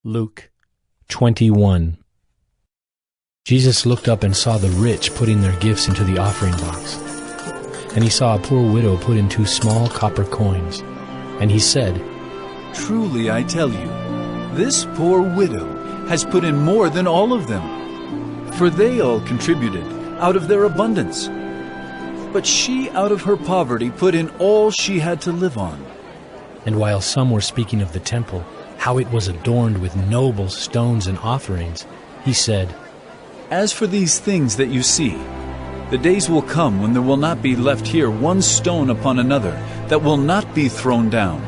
Luke 21. Jesus looked up and saw the rich putting their gifts into the offering box. And he saw a poor widow put in 2 small copper coins. And he said, "Truly I tell you, this poor widow has put in more than all of them, for they all contributed out of their abundance. But she out of her poverty put in all she had to live on." And while some were speaking of the temple, how it was adorned with noble stones and offerings, he said, "As for these things that you see, the days will come when there will not be left here one stone upon another that will not be thrown down."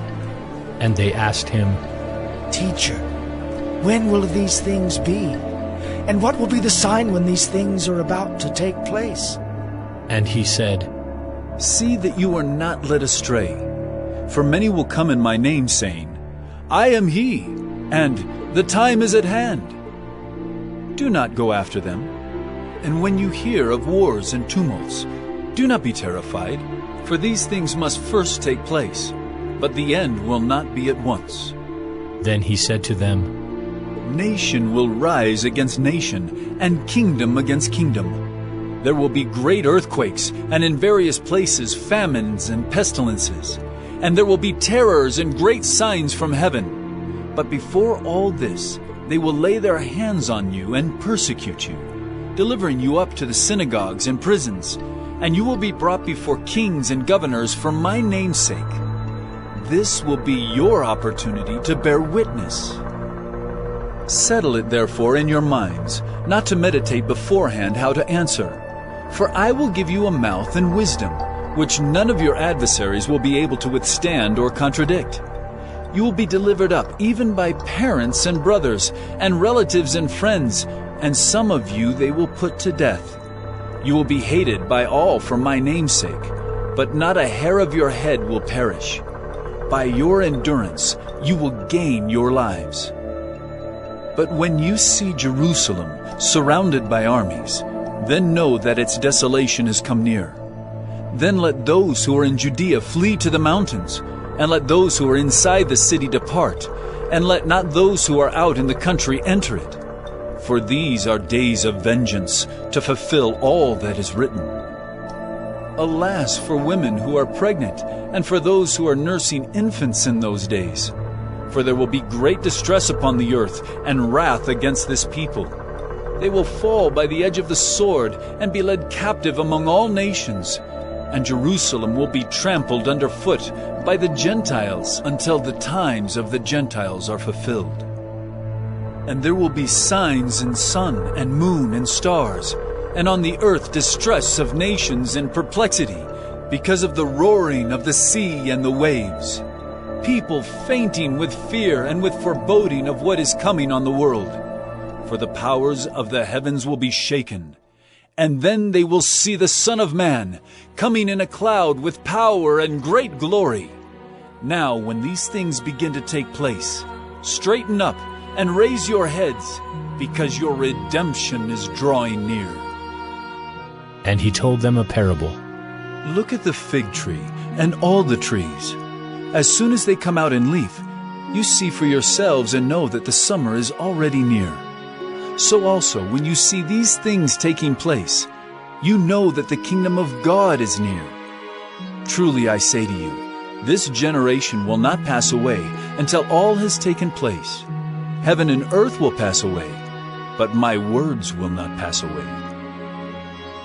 And they asked him, "Teacher, when will these things be? And what will be the sign when these things are about to take place?" And he said, "See that you are not led astray. For many will come in my name, saying, 'I am he,' and 'the time is at hand.' Do not go after them. And when you hear of wars and tumults, do not be terrified, for these things must first take place, but the end will not be at once." Then he said to them, "Nation will rise against nation, and kingdom against kingdom. There will be great earthquakes, and in various places famines and pestilences. And there will be terrors and great signs from heaven. But before all this, they will lay their hands on you and persecute you, delivering you up to the synagogues and prisons, and you will be brought before kings and governors for my name's sake. This will be your opportunity to bear witness. Settle it therefore in your minds, not to meditate beforehand how to answer. For I will give you a mouth and wisdom, which none of your adversaries will be able to withstand or contradict. You will be delivered up even by parents and brothers and relatives and friends, and some of you they will put to death. You will be hated by all for my name's sake, but not a hair of your head will perish. By your endurance you will gain your lives. But when you see Jerusalem surrounded by armies, then know that its desolation has come near. Then let those who are in Judea flee to the mountains, and let those who are inside the city depart, and let not those who are out in the country enter it. For these are days of vengeance, to fulfill all that is written. Alas for women who are pregnant, and for those who are nursing infants in those days. For there will be great distress upon the earth, and wrath against this people. They will fall by the edge of the sword, and be led captive among all nations. And Jerusalem will be trampled underfoot by the Gentiles until the times of the Gentiles are fulfilled. And there will be signs in sun and moon and stars, and on the earth distress of nations and perplexity, because of the roaring of the sea and the waves. People fainting with fear and with foreboding of what is coming on the world. For the powers of the heavens will be shaken. And then they will see the Son of Man coming in a cloud with power and great glory. Now, when these things begin to take place, straighten up and raise your heads, because your redemption is drawing near." And he told them a parable. "Look at the fig tree and all the trees. As soon as they come out in leaf, you see for yourselves and know that the summer is already near. So also, when you see these things taking place, you know that the kingdom of God is near. Truly I say to you, this generation will not pass away until all has taken place. Heaven and earth will pass away, but my words will not pass away.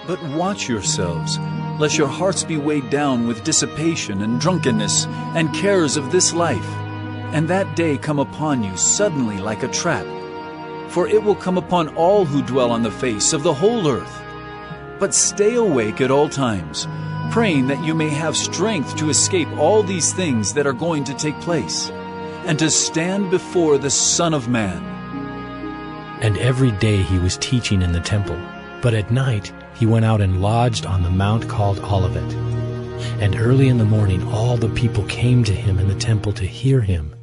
But watch yourselves, lest your hearts be weighed down with dissipation and drunkenness and cares of this life, and that day come upon you suddenly like a trap. For it will come upon all who dwell on the face of the whole earth. But stay awake at all times, praying that you may have strength to escape all these things that are going to take place, and to stand before the Son of Man." And every day he was teaching in the temple, but at night he went out and lodged on the mount called Olivet. And early in the morning all the people came to him in the temple to hear him.